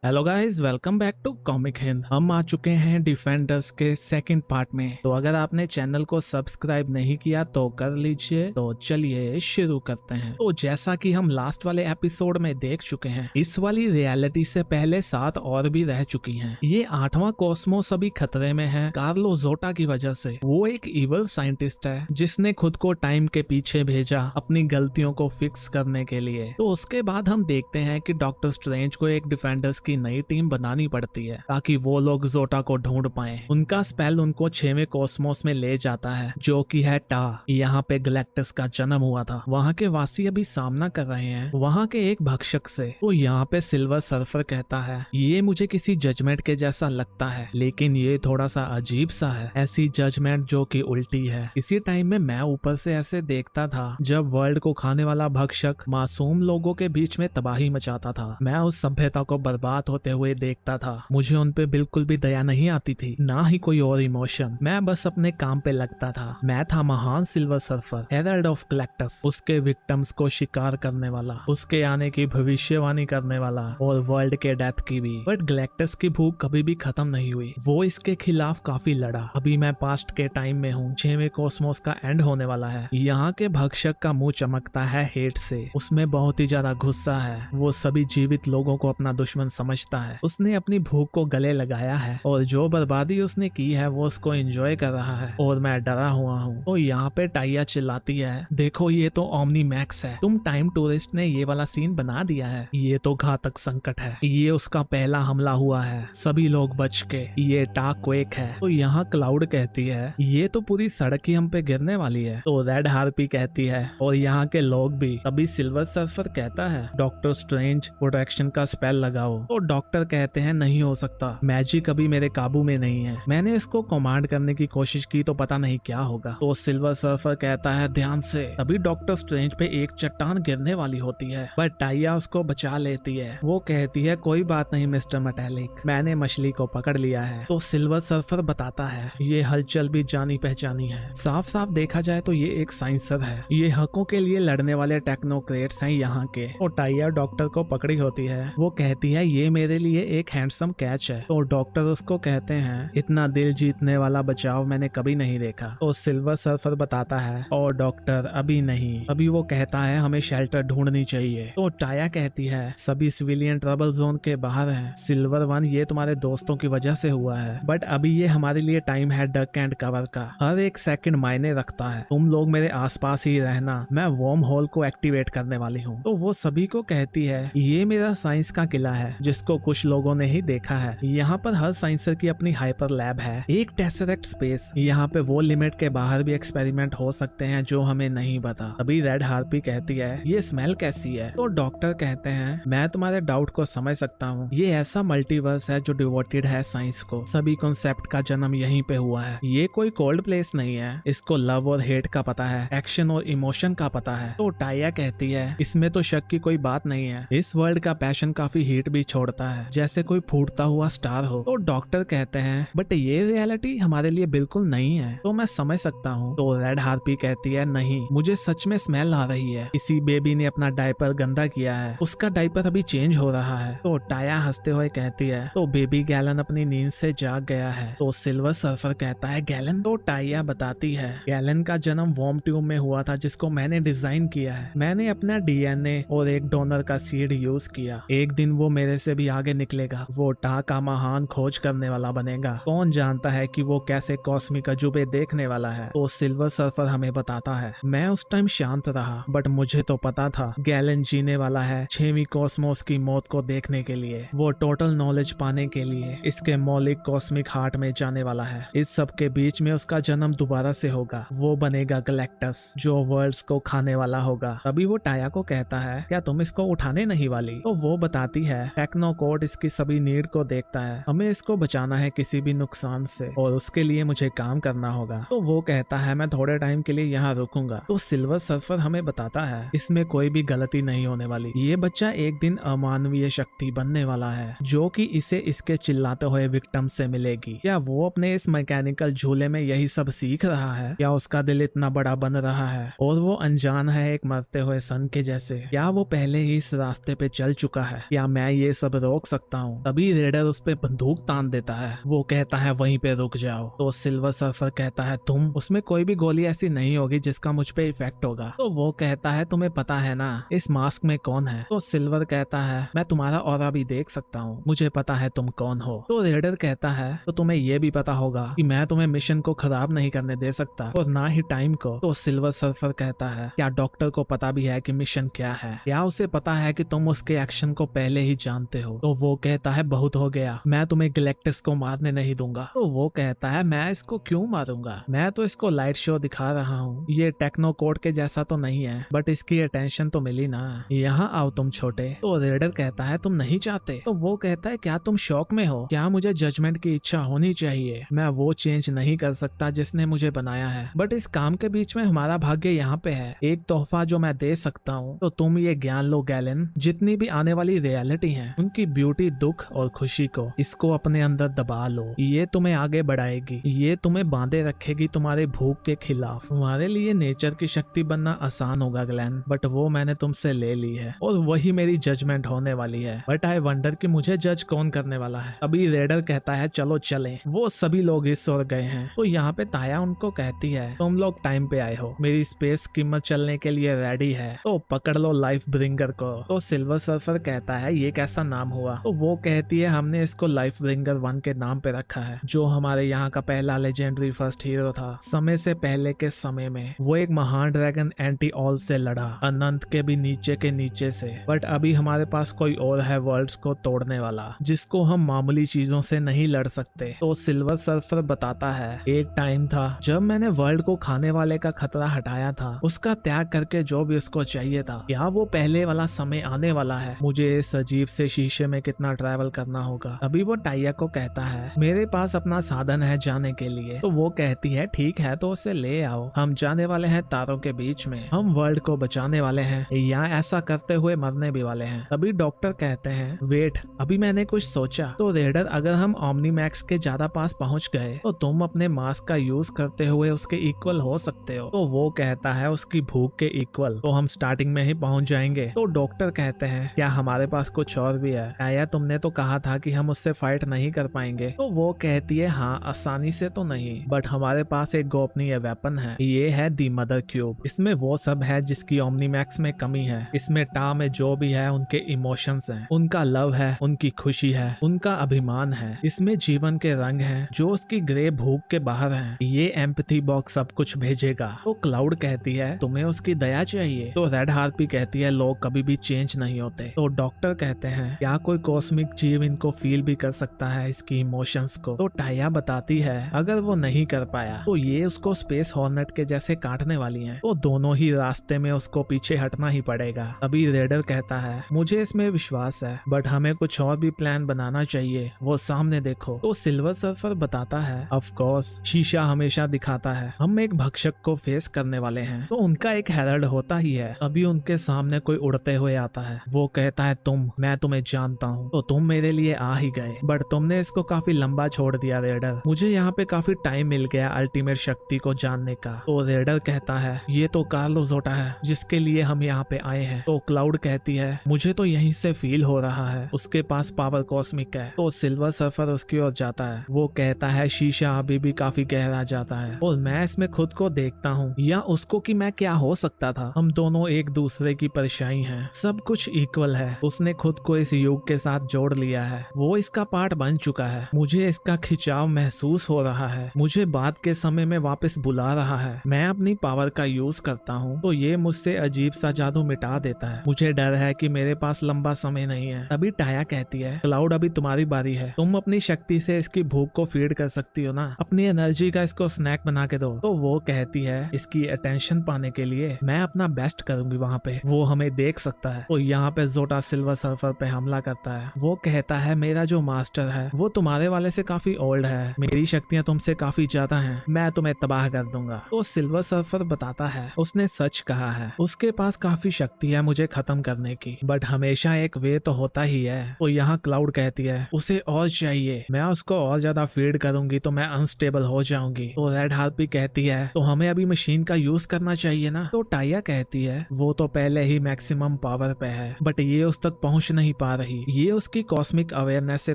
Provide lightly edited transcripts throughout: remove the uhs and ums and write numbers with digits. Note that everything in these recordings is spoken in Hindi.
Hello guys, welcome back to Comic Hind. हम आ चुके हैं डिफेंडर्स के सेकंड पार्ट में। तो अगर आपने चैनल को सब्सक्राइब नहीं किया तो कर लीजिए। तो चलिए शुरू करते हैं। तो जैसा कि हम लास्ट वाले एपिसोड में देख चुके हैं, इस वाली रियलिटी से पहले 7 और भी रह चुकी हैं। ये 8वां कॉस्मोस अभी खतरे में है कार्लो जोटा की वजह से। वो एक इवल साइंटिस्ट है जिसने खुद को टाइम के पीछे भेजा अपनी गलतियों को फिक्स करने के लिए। तो उसके बाद हम देखते हैं कि डॉक्टर स्ट्रेंज को एक डिफेंडर्स की नई टीम बनानी पड़ती है ताकि वो लोग जोटा को ढूंढ पाएं। उनका स्पेल उनको 6वें कॉस्मोस में ले जाता है जो कि है टा। यहाँ पे गैलेक्टस का जन्म हुआ था। वहाँ के वासी अभी सामना कर रहे हैं वहाँ के एक भक्षक से। तो यहाँ पे सिल्वर सर्फर कहता है ये मुझे किसी जजमेंट के जैसा लगता है, लेकिन ये थोड़ा सा अजीब सा है, ऐसी जजमेंट जो कि उल्टी है। इसी टाइम में मैं ऊपर से ऐसे देखता था जब वर्ल्ड को खाने वाला भक्षक मासूम लोगों के बीच में तबाही मचाता था। मैं उस सभ्यता को बर्बाद होते हुए देखता था। मुझे उन पे बिल्कुल भी दया नहीं आती थी, ना ही कोई और इमोशन। मैं बस अपने काम पे लगता था। मैं था महान silver surfer, Herald of Galactus, उसके विक्टिम्स को शिकार करने वाला, उसके आने की भविष्यवाणी करने वाला और वर्ल्ड के डेथ की भी। बट गैलेक्टस की भूख कभी भी खत्म नहीं हुई। वो इसके खिलाफ काफी लड़ा। अभी मैं पास्ट के टाइम में हूँ। 6वें कॉस्मोस का एंड होने वाला है। यहाँ के भक्षक का मुंह चमकता है हेट से। उसमें बहुत ही ज्यादा गुस्सा है। वो सभी जीवित लोगों को अपना दुश्मन समझता है। उसने अपनी भूख को गले लगाया है और जो बर्बादी उसने की है वो उसको एंजॉय कर रहा है और मैं डरा हुआ हूँ। तो यहाँ पे टाइया चिल्लाती है, देखो ये तो ओमनी मैक्स है। तुम टाइम टूरिस्ट ने ये वाला सीन बना दिया है। ये तो घातक संकट है। ये उसका पहला हमला हुआ है। सभी लोग बच के। ये टाक क्वेक है। तो यहाँ क्लाउड कहती है ये तो पूरी सड़क ही हम पे गिरने वाली है। तो रेड हार्पी कहती है और यहाँ के लोग भी। तभी सिल्वर सर्फर कहता है डॉक्टर स्ट्रेंज प्रोटेक्शन का स्पेल लगाओ। तो डॉक्टर कहते हैं नहीं हो सकता, मैजिक अभी मेरे काबू में नहीं है। मैंने इसको कमांड करने की कोशिश की तो पता नहीं क्या होगा। तो सिल्वर सर्फर कहता है ध्यान से। तभी डॉक्टर स्ट्रेंज पे एक चट्टान गिरने वाली होती है पर टाइया उसको बचा लेती है। वो कहती है कोई बात नहीं मिस्टर मेटालिक, मैंने मछली को पकड़ लिया है। तो सिल्वर सर्फर बताता है ये हलचल भी जानी पहचानी है। साफ साफ देखा जाए तो ये एक साइंसर है। ये हकों के लिए लड़ने वाले टेक्नोक्रेट्स हैं यहाँ के। तो टाइया डॉक्टर को पकड़ी होती है। वो कहती है ये मेरे लिए एक हैंडसम कैच है। तो डॉक्टर उसको कहते हैं इतना दिल जीतने वाला बचाव मैंने कभी नहीं देखा। तो सिल्वर सर्फर बताता है और डॉक्टर अभी नहीं। अभी वो कहता है हमें शेल्टर ढूंढनी चाहिए। तो टाया कहती है सभी सिविलियन ट्रबल जोन के बाहर हैं। सिल्वर वन ये तुम्हारे दोस्तों की वजह से हुआ है, बट अभी ये हमारे लिए टाइम है डक एंड कवर का। हर एक सेकंड मायने रखता है। तुम लोग मेरे आसपास ही रहना, मैं वॉर्म होल को एक्टिवेट करने वाली हूँ। तो वो सभी को कहती है ये मेरा साइंस का किला है जिसको कुछ लोगों ने ही देखा है। यहाँ पर हर साइंसर की अपनी हाइपर लैब है, एक टेसरेक्ट स्पेस। यहाँ पे वो लिमिट के बाहर भी एक्सपेरिमेंट हो सकते हैं जो हमें नहीं पता। अभी रेड हार्पी कहती है ये स्मेल कैसी है। तो डॉक्टर कहते हैं मैं तुम्हारे डाउट को समझ सकता हूँ। ये ऐसा मल्टीवर्स है जो डिवोटेड है साइंस को। सभी कॉन्सेप्ट का जन्म यहीं पे हुआ है। ये कोई कोल्ड प्लेस नहीं है। इसको लव और हेट का पता है, एक्शन और इमोशन का पता है। तो टाइया कहती है इसमें तो शक की कोई बात नहीं है। इस वर्ल्ड का पैशन काफी हीट भी छोड़ता है जैसे कोई फूटता हुआ स्टार हो। तो डॉक्टर कहते हैं बट ये रियलिटी हमारे लिए बिल्कुल नहीं है। तो मैं समझ सकता हूँ। तो रेड हार्पी कहती है नहीं, मुझे सच में स्मेल आ रही है। किसी बेबी ने अपना डायपर गंदा किया है, उसका डायपर अभी चेंज हो रहा है। तो टाया हंसते हुए कहती है तो बेबी गैलन अपनी नींद से जाग गया है। तो सिल्वर सर्फर कहता है गैलन। तो टाइया बताती है गैलन का जन्म वॉर्म ट्यूब में हुआ था जिसको मैंने डिजाइन किया है। मैंने अपना डीएनए और एक डोनर का सीड यूज किया। एक दिन वो मेरे से भी आगे निकलेगा। वो टा का महान खोज करने वाला बनेगा। कौन जानता है कि वो कैसे कॉस्मिक अजूबे देखने वाला है। तो सिल्वर सर्फर हमें बताता है मैं उस टाइम शांत रहा बट मुझे तो पता था गैलन जीने वाला है 6वीं कॉस्मोस की मौत को देखने के लिए। वो टोटल नॉलेज पाने के लिए इसके मौलिक कॉस्मिक हार्ट में जाने वाला है। इस सब के बीच में उसका जन्म दोबारा से होगा। वो बनेगा गैलेक्टस जो वर्ल्ड्स को खाने वाला होगा। तभी वो टाया को कहता है क्या तुम इसको उठाने नहीं वाली। तो वो बताती है टेक्नोकोड इसकी सभी नीड को देखता है। हमें इसको बचाना है किसी भी नुकसान से और उसके लिए मुझे काम करना होगा। तो वो कहता है मैं थोड़े टाइम के लिए यहाँ रुकूंगा। तो सिल्वर सर्फर हमें बताता है इसमें कोई भी गलती नहीं होने वाली। ये बच्चा एक दिन अमानवीय शक्ति बनने वाला है जो कि इसे इसके चिल्लाते हुए विक्टिम से मिलेगी। क्या वो अपने इस मैकेनिकल झूले में यही सब सीख रहा है? क्या उसका दिल इतना बड़ा बन रहा है और वो अनजान है एक मरते हुए सन के जैसे? क्या वो पहले ही इस रास्ते पे चल चुका है? क्या मैं ये सब अब रोक सकता हूँ। तभी रेडर उस पे बंदूक तान देता है। वो कहता है वहीं पे रुक जाओ। तो सिल्वर सर्फर कहता है तुम, उसमें कोई भी गोली ऐसी नहीं होगी जिसका मुझ पे इफेक्ट होगा। तो वो कहता है तुम्हें पता है ना इस मास्क में कौन है। तो सिल्वर कहता है मैं तुम्हारा ऑरा भी देख सकता हूँ, मुझे पता है तुम कौन हो। तो रेडर कहता है तो तुम्हें ये भी पता होगा कि मैं तुम्हें मिशन को खराब नहीं करने दे सकता और ना ही टाइम को। तो सिल्वर सर्फर कहता है क्या डॉक्टर को पता भी है कि मिशन क्या है? क्या उसे पता है कि तुम उसके एक्शन को पहले ही जानते हो? तो वो कहता है बहुत हो गया, मैं तुम्हें गैलेक्टिस को मारने नहीं दूंगा। तो वो कहता है मैं इसको क्यों मारूंगा, मैं तो इसको लाइट शो दिखा रहा हूँ, ये टेक्नो कोड के जैसा तो नहीं है बट इसकी अटेंशन तो मिली ना, यहाँ आओ तुम छोटे। तो रेडर कहता है तुम नहीं चाहते। तो वो कहता है क्या तुम शौक में हो, क्या मुझे जजमेंट की इच्छा होनी चाहिए, मैं वो चेंज नहीं कर सकता जिसने मुझे बनाया है, बट इस काम के बीच में हमारा भाग्य यहाँ पे है। एक तोहफा जो मैं दे सकता हूँ तो तुम ये ज्ञान लो गैलन, जितनी भी आने वाली रियलिटी है उनकी ब्यूटी, दुख और खुशी को इसको अपने अंदर दबा लो, ये तुम्हें आगे बढ़ाएगी, ये तुम्हें बांधे रखेगी तुम्हारे भूख के खिलाफ। तुम्हारे लिए नेचर की शक्ति बनना आसान होगा ग्लेन, बट वो मैंने तुमसे ले ली है और वही मेरी जजमेंट होने वाली है। बट आई वंडर कि मुझे जज कौन करने वाला है। अभी रेडर कहता है चलो चलें। वो सभी लोग इस ओर गए हैं। तो यहाँ पे ताया उनको कहती है तुम लोग टाइम पे आए हो, मेरी स्पेस कीमत चलने के लिए रेडी है, तो पकड़ लो लाइफ ब्रिंगर को। तो सिल्वर सर्फर कहता है ये कैसा नाम हुआ? तो वो कहती है हमने इसको लाइफ ब्रिंगर 1 के नाम पे रखा है, जो हमारे यहाँ का पहला लेजेंडरी फर्स्ट हीरो था। समय से पहले के समय में वो एक महान ड्रैगन एंटी ऑल से लड़ा, अनंत के भी नीचे के नीचे से, बट अभी हमारे पास कोई और है वर्ल्ड्स को तोड़ने वाला, जिसको हम मामूली चीजों से नहीं लड़ सकते। तो सिल्वर सर्फर बताता है एक टाइम था जब मैंने वर्ल्ड को खाने वाले का खतरा हटाया था, उसका त्याग करके जो भी उसको चाहिए था। क्या वो पहले वाला समय आने वाला है? मुझे इस अजीब से शीशे में कितना ट्रैवल करना होगा। अभी वो टाइया को कहता है मेरे पास अपना साधन है जाने के लिए। तो वो कहती है ठीक है तो उसे ले आओ, हम जाने वाले हैं तारों के बीच में, हम वर्ल्ड को बचाने वाले हैं या ऐसा करते हुए मरने भी वाले हैं। तभी डॉक्टर कहते हैं वेट, अभी मैंने कुछ सोचा। तो रेडर अगर हम ओमनीमैक्स के ज्यादा पास पहुंच गए तो तुम अपने मास्क का यूज करते हुए उसके इक्वल हो सकते हो। तो वो कहता है उसकी भूख के इक्वल, तो हम स्टार्टिंग में ही पहुंच जाएंगे। तो डॉक्टर कहते हैं क्या हमारे पास कुछ और भी है? आया तुमने तो कहा था कि हम उससे फाइट नहीं कर पाएंगे। तो वो कहती है हाँ आसानी से तो नहीं, बट हमारे पास एक गोपनीय वेपन है, ये है दी मदर क्यूब। इसमें वो सब है जिसकी ओमनीमैक्स में कमी है। इसमें टा में जो भी है उनके इमोशंस हैं, उनका लव है, उनकी खुशी है, उनका अभिमान है। इसमें जीवन के रंग हैं जो उसकी ग्रे भूख के बाहर हैं। ये एम्पैथी बॉक्स सब कुछ भेजेगा। तो क्लाउड कहती है तुम्हें उसकी दया चाहिए। तो रेड हार्पी कहती है लोग कभी भी चेंज नहीं होते। तो डॉक्टर कहते हैं क्या कोई कॉस्मिक जीव इनको फील भी कर सकता है इसकी इमोशंस को? तो टाया बताती है अगर वो नहीं कर पाया तो ये उसको स्पेस हॉर्नेट के जैसे काटने वाली हैं। तो दोनों ही रास्ते में उसको पीछे हटना ही पड़ेगा। अभी रेडर कहता है मुझे इसमें विश्वास है बट हमें कुछ और भी प्लान बनाना चाहिए, वो सामने देखो। तो सिल्वर सर्फर बताता है ऑफ कोर्स शीशा हमेशा दिखाता है हम एक भक्षक को फेस करने वाले हैं, तो उनका एक हेरल्ड होता ही है। अभी उनके सामने कोई उड़ते हुए आता है। वो कहता है मैं तुम्हें जानता हूँ, तो तुम मेरे लिए आ ही गए, बट तुमने इसको काफी लंबा छोड़ दिया रेडर। मुझे यहाँ पे काफी टाइम मिल गया अल्टीमेट शक्ति को जानने का। तो रेडर कहता है ये तो कार्लोस जोटा है जिसके लिए हम यहाँ पे आए हैं। तो क्लाउड कहती है मुझे तो यहीं से फील हो रहा है उसके पास पावर कॉस्मिक है। तो सिल्वर सर्फर उसकी ओर जाता है। वो कहता है शीशा अभी भी काफी गहरा जाता है और मैं इसमें खुद को देखता हूँ या उसको कि मैं क्या हो सकता था। हम दोनों एक दूसरे की परछाई हैं, सब कुछ इक्वल है। उसने खुद को इस युग के साथ जोड़ लिया है, वो इसका पार्ट बन चुका है। मुझे इसका खिंचाव महसूस हो रहा है, मुझे बाद के समय में वापस बुला रहा है। मैं अपनी पावर का यूज करता हूँ तो ये मुझसे अजीब सा जादू मिटा देता है। मुझे डर है कि मेरे पास लंबा समय नहीं है। तभी टाया कहती है क्लाउड अभी तुम्हारी बारी है, तुम अपनी शक्ति से इसकी भूख को फीड कर सकती हो ना, अपनी एनर्जी का इसको स्नैक बना के दो। तो वो कहती है इसकी अटेंशन पाने के लिए मैं अपना बेस्ट करूंगी वहाँ पे, वो हमें देख सकता है। तो यहाँ पे जोटा सिल्वर सर्फर पे हमला करता है। वो कहता है मेरा जो मास्टर है वो तुम्हारे वाले से काफी ओल्ड है, मेरी शक्तियाँ तुमसे काफी ज्यादा हैं, मैं तुम्हें तबाह कर दूंगा। तो सिल्वर सर्फर बताता है उसने सच कहा है, उसके पास काफी शक्ति है मुझे खत्म करने की, बट हमेशा एक वे तो होता ही है। तो यहाँ क्लाउड कहती है उसे और चाहिए, मैं उसको और ज्यादा फीड करूंगी तो मैं अनस्टेबल हो जाऊंगी। तो रेड हार्पी कहती है तो हमें अभी मशीन का यूज करना चाहिए ना। तो टाया कहती है वो तो पहले ही मैक्सिमम पावर पे है बट ये उस तक पहुंच नहीं पा रही, ये उसकी कॉस्मिक अवेयरनेस से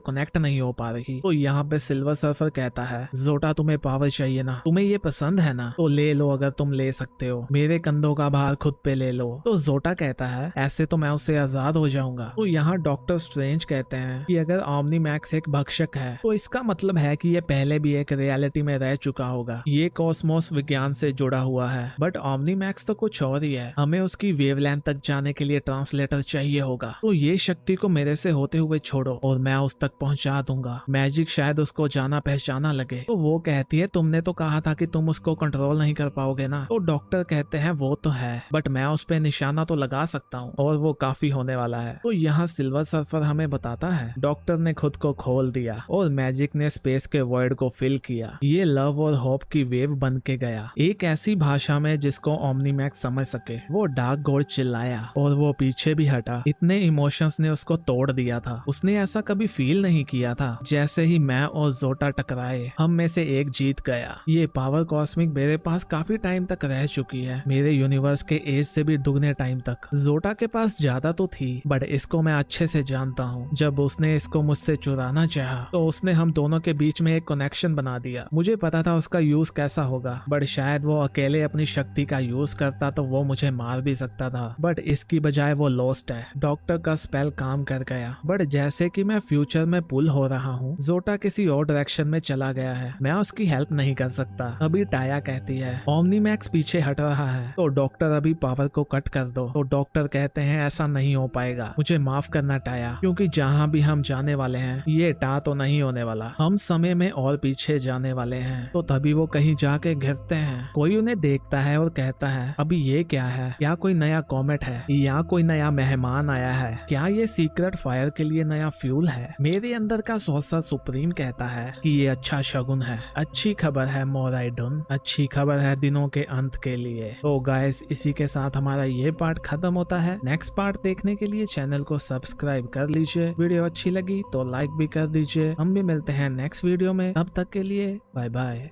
कनेक्ट नहीं हो पा रही। तो यहाँ पे सिल्वर सर्फर कहता है, जोटा तुम्हें पावर चाहिए ना, तुम्हें ये पसंद है ना, तो ले लो अगर तुम ले सकते हो, मेरे कंधों का भार खुद पे ले लो। तो जोटा कहता है ऐसे तो मैं उससे आजाद हो जाऊंगा। तो यहाँ डॉक्टर स्ट्रेंज कहते हैं कि अगर ओमनीमैक्स एक भक्षक है तो इसका मतलब है कि ये पहले भी एक रियलिटी में रह चुका होगा, ये कॉस्मोस विज्ञान से जुड़ा हुआ है। बट ओमनीमैक्स तो कुछ और ही है, हमें उसकी वेवलेंथ तक जाने के लिए ट्रांसलेटर चाहिए होगा। तो ये शक्ति को मेरे से होते हुए छोड़ो और मैं उस तक पहुंचा दूंगा, मैजिक शायद उसको जाना पहचाना लगे। तो वो कहती है तुमने तो कहा था कि तुम उसको कंट्रोल नहीं कर पाओगे ना। तो डॉक्टर कहते हैं वो तो है, बट मैं उस पे निशाना तो लगा सकता हूँ और वो काफी होने वाला है। तो यहाँ सिल्वर सर्फर हमें बताता है डॉक्टर ने खुद को खोल दिया और मैजिक ने स्पेस के वर्ड को फिल किया, ये लव और होप की वेव बन के गया, एक ऐसी भाषा में जिसको ओमनीमैक्स समझ सके। वो डार्क गॉड चिल्लाया और वो पीछे भी हटा, इतने इमोशंस ने उसको तोड़ दिया था, उसने ऐसा कभी फील नहीं किया था। जैसे ही मैं और जोटा टकराए हम में से एक जीत गया। ये पावर कॉस्मिक मेरे पास काफी टाइम तक रह चुकी है, मेरे यूनिवर्स के एज से भी दुगने टाइम तक। जोटा के पास ज्यादा तो थी बट इसको मैं अच्छे से जानता हूँ। जब उसने इसको मुझसे चुराना चाहा तो उसने हम दोनों के बीच में एक कनेक्शन बना दिया। मुझे पता था उसका यूज कैसा होगा, बट शायद वो अकेले अपनी शक्ति का यूज करता तो वो मुझे मार भी सकता था, बट इसकी बजाय वो लॉस्ट है। डॉक्टर का स्पेल काम कर गया, बट जैसे कि मैं फ्यूचर में पुल हो रहा हूँ, जोटा किसी और डायरेक्शन में चला गया है, मैं उसकी हेल्प नहीं कर सकता। अभी टाया कहती है ओमनीमैक्स पीछे हट रहा है तो डॉक्टर अभी पावर को कट कर दो। तो डॉक्टर कहते हैं ऐसा नहीं हो पाएगा, मुझे माफ करना टाया, क्योंकि जहाँ भी हम जाने वाले हैं ये टा तो नहीं होने वाला, हम समय में और पीछे जाने वाले हैं। तो तभी वो कहीं जाके घिरते हैं, कोई उन्हें देखता है और कहता है अभी ये क्या है, क्या कोई नया कॉमेट है या कोई नया मेहमान आया है, क्या ये सीक्रेट फायर के लिए नया फ्यूल है। मेरे अंदर का सॉर्सर सुप्रीम कहता है कि ये अच्छा शगुन है, अच्छी खबर है मोराइडन, अच्छी खबर है दिनों के अंत के लिए। तो गाइस इसी के साथ हमारा ये पार्ट खत्म होता है। नेक्स्ट पार्ट देखने के लिए चैनल को सब्सक्राइब कर लीजिए, वीडियो अच्छी लगी तो लाइक भी कर दीजिए। हम भी मिलते हैं नेक्स्ट वीडियो में, तब तक के लिए बाय बाय।